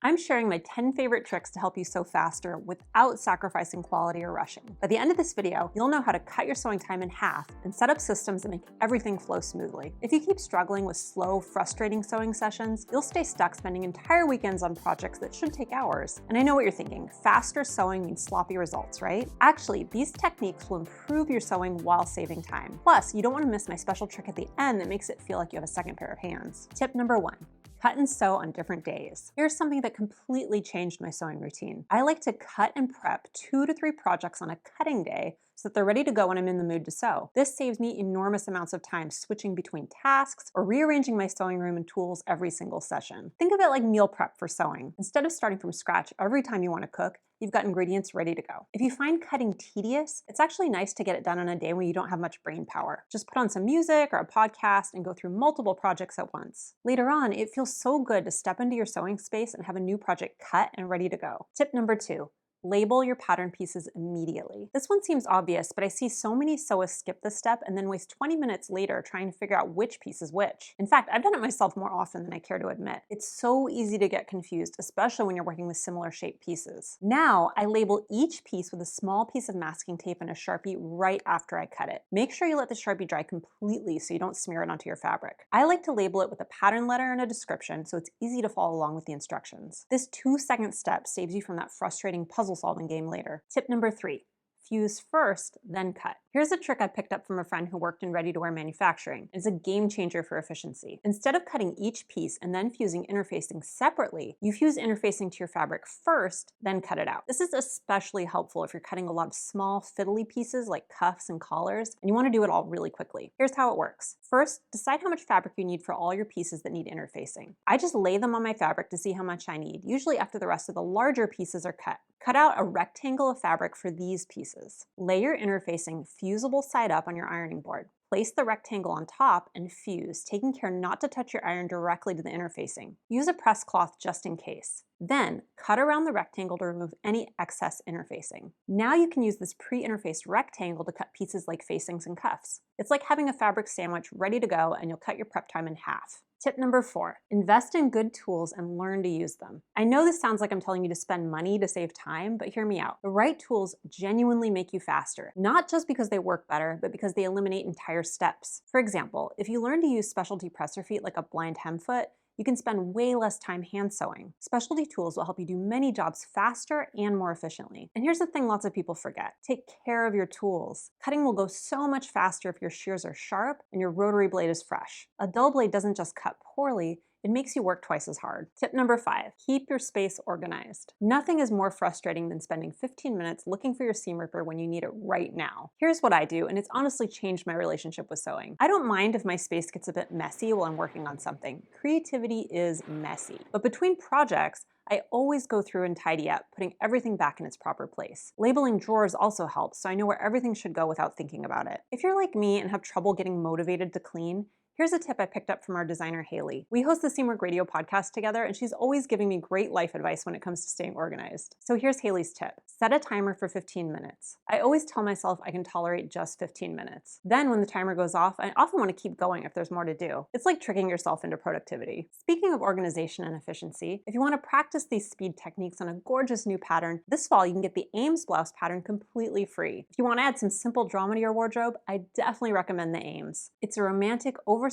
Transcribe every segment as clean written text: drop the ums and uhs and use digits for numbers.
I'm sharing my 10 favorite tricks to help you sew faster without sacrificing quality or rushing. By the end of this video, you'll know how to cut your sewing time in half and set up systems that make everything flow smoothly. If you keep struggling with slow, frustrating sewing sessions, you'll stay stuck spending entire weekends on projects that should take hours. And I know what you're thinking, faster sewing means sloppy results, right? Actually, these techniques will improve your sewing while saving time. Plus, you don't want to miss my special trick at the end that makes it feel like you have a second pair of hands. Tip number 1. Cut and sew on different days. Here's something that completely changed my sewing routine. I like to cut and prep 2 to 3 projects on a cutting day so that they're ready to go when I'm in the mood to sew. This saves me enormous amounts of time switching between tasks or rearranging my sewing room and tools every single session. Think of it like meal prep for sewing. Instead of starting from scratch every time you want to cook, you've got ingredients ready to go. If you find cutting tedious, it's actually nice to get it done on a day when you don't have much brain power. Just put on some music or a podcast and go through multiple projects at once. Later on, it feels so good to step into your sewing space and have a new project cut and ready to go. Tip number 2. Label your pattern pieces immediately. This one seems obvious, but I see so many sewists skip this step and then waste 20 minutes later trying to figure out which piece is which. In fact, I've done it myself more often than I care to admit. It's so easy to get confused, especially when you're working with similar shaped pieces. Now, I label each piece with a small piece of masking tape and a Sharpie right after I cut it. Make sure you let the Sharpie dry completely so you don't smear it onto your fabric. I like to label it with a pattern letter and a description so it's easy to follow along with the instructions. This 2-second step saves you from that frustrating puzzle-solving game later. Tip number 3. Fuse first, then cut. Here's a trick I picked up from a friend who worked in ready-to-wear manufacturing. It's a game changer for efficiency. Instead of cutting each piece and then fusing interfacing separately, you fuse interfacing to your fabric first, then cut it out. This is especially helpful if you're cutting a lot of small fiddly pieces like cuffs and collars, and you want to do it all really quickly. Here's how it works. First, decide how much fabric you need for all your pieces that need interfacing. I just lay them on my fabric to see how much I need, usually after the rest of the larger pieces are cut. Cut out a rectangle of fabric for these pieces. Lay your interfacing fusible side up on your ironing board. Place the rectangle on top and fuse, taking care not to touch your iron directly to the interfacing. Use a press cloth just in case. Then, cut around the rectangle to remove any excess interfacing. Now you can use this pre-interfaced rectangle to cut pieces like facings and cuffs. It's like having a fabric sandwich ready to go, and you'll cut your prep time in half. Tip number 4, invest in good tools and learn to use them. I know this sounds like I'm telling you to spend money to save time, but hear me out. The right tools genuinely make you faster, not just because they work better, but because they eliminate entire steps. For example, if you learn to use specialty presser feet like a blind hem foot, you can spend way less time hand sewing. Specialty tools will help you do many jobs faster and more efficiently. And here's the thing lots of people forget. Take care of your tools. Cutting will go so much faster if your shears are sharp and your rotary blade is fresh. A dull blade doesn't just cut poorly, it makes you work twice as hard. Tip number 5, keep your space organized. Nothing is more frustrating than spending 15 minutes looking for your seam ripper when you need it right now. Here's what I do, and it's honestly changed my relationship with sewing. I don't mind if my space gets a bit messy while I'm working on something. Creativity is messy. But between projects, I always go through and tidy up, putting everything back in its proper place. Labeling drawers also helps, so I know where everything should go without thinking about it. If you're like me and have trouble getting motivated to clean, here's a tip I picked up from our designer, Haley. We host the Seamwork radio podcast together, and she's always giving me great life advice when it comes to staying organized. So here's Haley's tip. Set a timer for 15 minutes. I always tell myself I can tolerate just 15 minutes. Then when the timer goes off, I often want to keep going if there's more to do. It's like tricking yourself into productivity. Speaking of organization and efficiency, if you want to practice these speed techniques on a gorgeous new pattern, this fall you can get the Ames blouse pattern completely free. If you want to add some simple drama to your wardrobe, I definitely recommend the Ames. It's a romantic, oversized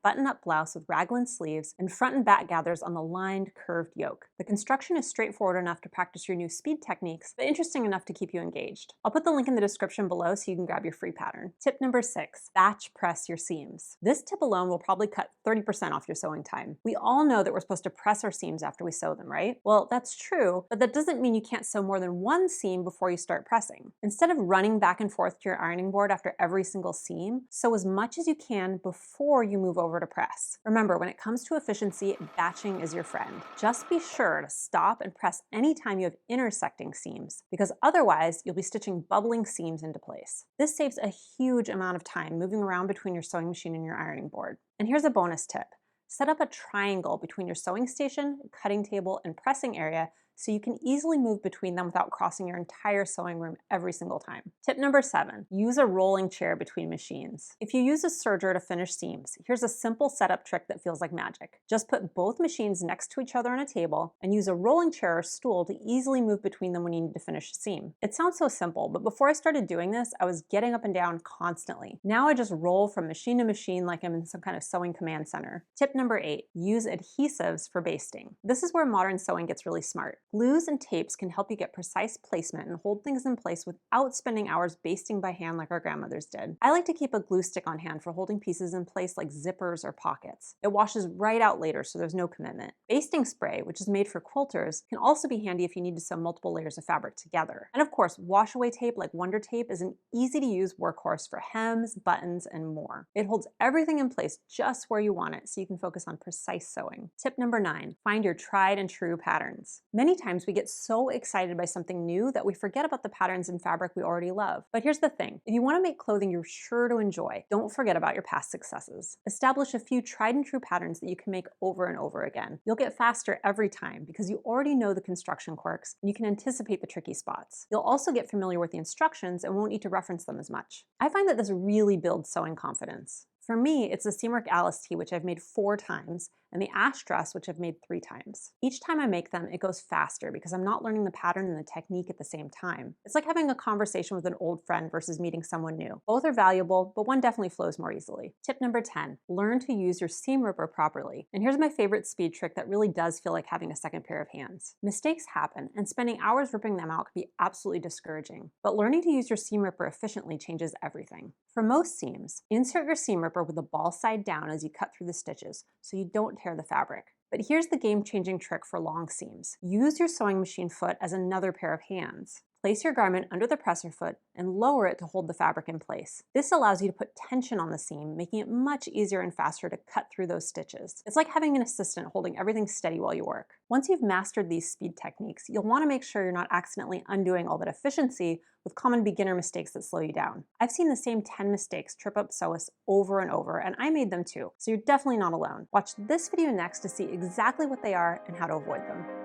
button-up blouse with raglan sleeves and front and back gathers on the lined, curved yoke. The construction is straightforward enough to practice your new speed techniques, but interesting enough to keep you engaged. I'll put the link in the description below so you can grab your free pattern. Tip number 6, batch press your seams. This tip alone will probably cut 30% off your sewing time. We all know that we're supposed to press our seams after we sew them, right? Well, that's true, but that doesn't mean you can't sew more than one seam before you start pressing. Instead of running back and forth to your ironing board after every single seam, sew as much as you can before you move over to press. Remember, when it comes to efficiency, batching is your friend. Just be sure to stop and press anytime you have intersecting seams, because otherwise you'll be stitching bubbling seams into place. This saves a huge amount of time moving around between your sewing machine and your ironing board. And here's a bonus tip. Set up a triangle between your sewing station, cutting table, and pressing area so you can easily move between them without crossing your entire sewing room every single time. Tip number 7, use a rolling chair between machines. If you use a serger to finish seams, here's a simple setup trick that feels like magic. Just put both machines next to each other on a table and use a rolling chair or stool to easily move between them when you need to finish a seam. It sounds so simple, but before I started doing this, I was getting up and down constantly. Now I just roll from machine to machine like I'm in some kind of sewing command center. Tip number 8, use adhesives for basting. This is where modern sewing gets really smart. Glues and tapes can help you get precise placement and hold things in place without spending hours basting by hand like our grandmothers did. I like to keep a glue stick on hand for holding pieces in place like zippers or pockets. It washes right out later, so there's no commitment. Basting spray, which is made for quilters, can also be handy if you need to sew multiple layers of fabric together. And of course, wash away tape like Wonder Tape is an easy to use workhorse for hems, buttons, and more. It holds everything in place just where you want it, so you can focus on precise sewing. Tip number 9, find your tried and true patterns. Many times we get so excited by something new that we forget about the patterns in fabric we already love. But here's the thing, if you want to make clothing you're sure to enjoy, don't forget about your past successes. Establish a few tried and true patterns that you can make over and over again. You'll get faster every time because you already know the construction quirks and you can anticipate the tricky spots. You'll also get familiar with the instructions and won't need to reference them as much. I find that this really builds sewing confidence. For me, it's the Seamwork Alice tee, which I've made 4 times, and the ash dress, which I've made 3 times. Each time I make them, it goes faster because I'm not learning the pattern and the technique at the same time. It's like having a conversation with an old friend versus meeting someone new. Both are valuable, but one definitely flows more easily. Tip number 10, learn to use your seam ripper properly. And here's my favorite speed trick that really does feel like having a second pair of hands. Mistakes happen, and spending hours ripping them out can be absolutely discouraging. But learning to use your seam ripper efficiently changes everything. For most seams, insert your seam ripper with the ball side down as you cut through the stitches, so you don't tear the fabric. But here's the game-changing trick for long seams. Use your sewing machine foot as another pair of hands. Place your garment under the presser foot and lower it to hold the fabric in place. This allows you to put tension on the seam, making it much easier and faster to cut through those stitches. It's like having an assistant holding everything steady while you work. Once you've mastered these speed techniques, you'll want to make sure you're not accidentally undoing all that efficiency with common beginner mistakes that slow you down. I've seen the same 10 mistakes trip up sewists over and over, and I made them too, so you're definitely not alone. Watch this video next to see exactly what they are and how to avoid them.